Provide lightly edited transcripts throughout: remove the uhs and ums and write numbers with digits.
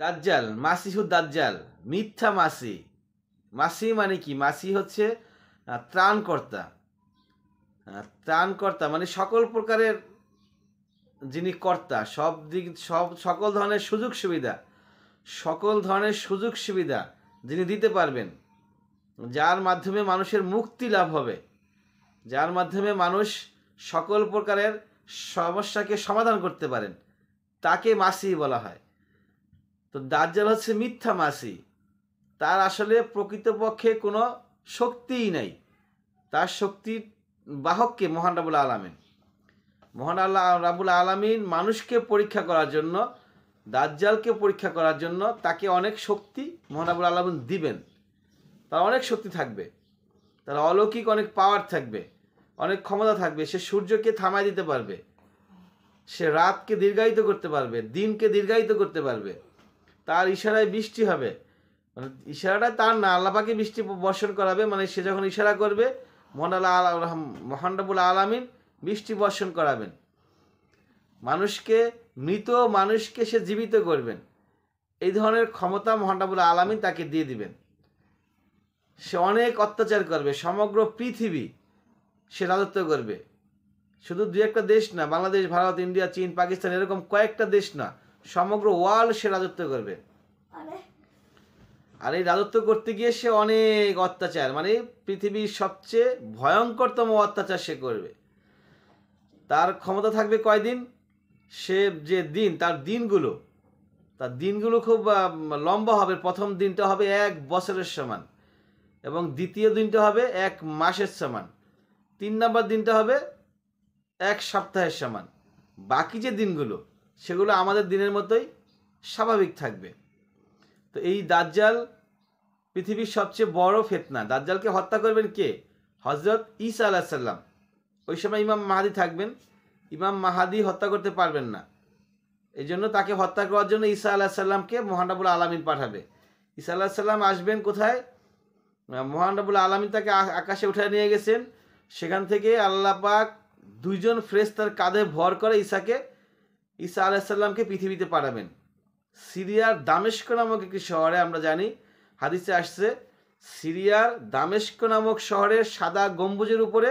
দাজ্জাল, মাসিহুদ দাজ্জাল, মিথ্যা মাসি। মাসি মানে কি? মাসি হচ্ছে ত্রাণকর্তা। ত্রাণকর্তা মানে সকল প্রকারের যিনি কর্তা, সব দিক সকল ধরনের সুযোগ সুবিধা, সকল ধরনের সুযোগ সুবিধা যিনি দিতে পারবেন, যার মাধ্যমে মানুষের মুক্তি লাভ হবে, যার মাধ্যমে মানুষ সকল প্রকারের সমস্যাকে সমাধান করতে পারেন, তাকে মাসি বলা হয়। তো দাজ্জাল হচ্ছে মিথ্যা মাসি। তার আসলে প্রকৃতপক্ষে কোনো শক্তিই নাই। তার শক্তির বাহককে মহান রাব্বুল আলামিন। মহান আল্লাহ রাব্বুল আলামিন মানুষকে পরীক্ষা করার জন্য, দাজ্জালকে পরীক্ষা করার জন্য তাকে অনেক শক্তি মহান রাব্বুল আলামিন দিবেন। তার অনেক শক্তি থাকবে, তার অলৌকিক অনেক পাওয়ার থাকবে, অনেক ক্ষমতা থাকবে। সে সূর্যকে থামায় দিতে পারবে, সে রাতকে দীর্ঘায়িত করতে পারবে, দিনকে দীর্ঘায়িত করতে পারবে। তার ইশারায় বৃষ্টি হবে, মানে ইশারাটা তার না, আল্লাহ পাকে বৃষ্টি বর্ষণ করাবে। মানে সে যখন ইশারা করবে মহান রাব্বুল আলামিন বৃষ্টি বর্ষণ করাবেন। মানুষকে, মৃত মানুষকে সে জীবিত করবেন। এই ধরনের ক্ষমতা মহান রাব্বুল আলামিন তাকে দিয়ে দিবেন। সে অনেক অত্যাচার করবে, সমগ্র পৃথিবী সে রাজত্ব করবে। শুধু দু একটা দেশ না, বাংলাদেশ, ভারত, ইন্ডিয়া, চীন, পাকিস্তান, এরকম কয়েকটা দেশ না, সমগ্র ওয়ার্ল্ড সে রাজত্ব করবে। আর এই রাজত্ব করতে গিয়ে সে অনেক অত্যাচার, মানে পৃথিবীর সবচেয়ে ভয়ঙ্করতম অত্যাচার সে করবে। তার ক্ষমতা থাকবে কয়দিন? সে যে দিন, তার দিনগুলো খুব লম্বা হবে। প্রথম দিনটা হবে 1 বছরের সমান, এবং দ্বিতীয় দিনটা হবে 1 মাসের সমান, 3 নম্বর দিনটা হবে 1 সপ্তাহের সমান। বাকি যে দিনগুলো, সেগুলো আমাদের দিনের মতোই স্বাভাবিক থাকবে। তো এই দাজ্জাল পৃথিবীর সবচেয়ে বড় ফিতনা। দাজ্জালকে হত্যা করবেন কে? হযরত ঈসা আলাইহিস সালাম। ওই সময় ইমাম মাহাদি থাকবেন। ইমাম মাহাদি হত্যা করতে পারবেন না, এই জন্য তাকে হত্যা করার জন্য ঈসা আলাইহিস সালামকে মহান রাব্বুল আলামিন পাঠাবে। ঈসা আলাইহিস সালাম আসবেন কোথায়? মহান রাব্বুল আলামিন তাকে আকাশে উঠায় নিয়ে গেছেন। সেখান থেকে আল্লাহ পাক 2 জন ফেরেশতার কাঁধে ভর করে ঈসা আলাইহিস সালামকে পৃথিবীতে পাঠাবেন। সিরিয়ার দামেস্ক নামক একটি শহরে, আমরা জানি হাদিসে আসছে, সিরিয়ার দামেস্ক নামক শহরের সাদা গম্বুজের উপরে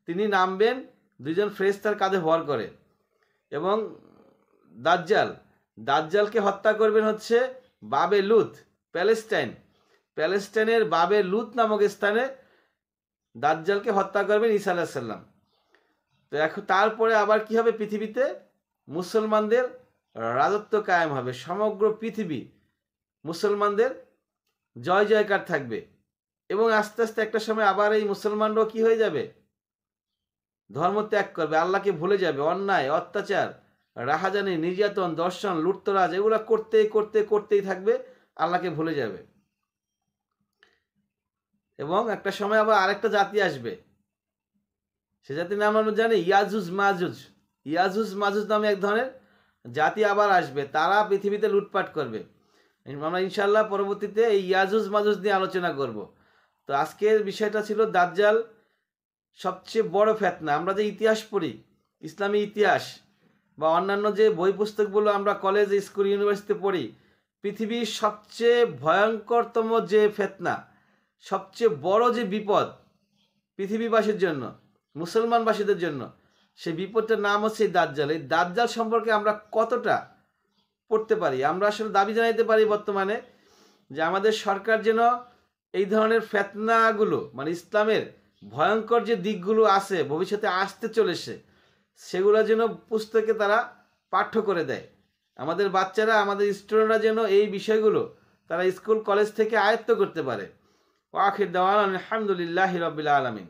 তিনি নামবেন 2 জন ফেরেশতার কাঁধে ভর করে। এবং দাজ্জালকে হত্যা করবেন হচ্ছে বাবে লুত, প্যালেস্টাইনের বাবে লুত নামক স্থানে দাজ্জালকে হত্যা করবেন ঈসা আলাইহিস সালাম। তো এখন তারপরে আবার কি হবে? পৃথিবীতে মুসলমানদের রাজত্ব কায়েম হবে। সমগ্র পৃথিবী মুসলমানদের জয় জয়কার থাকবে। এবং আস্তে আস্তে একটা সময় আবার এই মুসলমানরাও কি হয়ে যাবে? ধর্ম ত্যাগ করবে, আল্লাহকে ভুলে যাবে। অন্যায়, অত্যাচার, রাহাজানি, নির্যাতন, দর্শন, লুটতরাজ, এগুলো করতেই থাকবে, আল্লাহকে ভুলে যাবে। এবং একটা সময় আবার আরেকটা জাতি আসবে, সে জাতির নাম আমরা জানি ইয়াজুজ মাজুজ নামে এক ধরনের জাতি আবার আসবে। তারা পৃথিবীতে লুটপাট করবে। আমরা ইনশাল্লাহ পরবর্তীতে এই ইয়াজুজ মাজুজ নিয়ে আলোচনা করব। তো আজকের বিষয়টা ছিল দাজ্জাল সবচেয়ে বড় ফিতনা। আমরা যে ইতিহাস পড়ি, ইসলামী ইতিহাস বা অন্যান্য যে বই পুস্তকগুলো আমরা কলেজ, স্কুল, ইউনিভার্সিটিতে পড়ি, পৃথিবীর সবচেয়ে ভয়ঙ্করতম যে ফিতনা, সবচেয়ে বড় যে বিপদ পৃথিবীবাসীর জন্য, মুসলমানবাসীদের জন্য, সেই বিপদটার নাম হচ্ছে দাজ্জাল। এই দাজ্জাল সম্পর্কে আমরা কতটা পড়তে পারি? আমরা আসলে দাবি জানাইতে পারি বর্তমানে যে আমাদের সরকার যেন এই ধরনের ফিতনাগুলো, মানে ইসলামের ভয়ঙ্কর যে দিকগুলো আছে, ভবিষ্যতে আসতে চলেছে, সেগুলো যেন পুস্তকে তারা পাঠ্য করে দেয়। আমাদের বাচ্চারা, আমাদের স্টুডেন্টরা যেন এই বিষয়গুলো তারা স্কুল কলেজ থেকে আয়ত্ত করতে পারে। ওয়া আখির দাওয়ানা আলহামদুলিল্লাহি রাব্বিল আলামিন।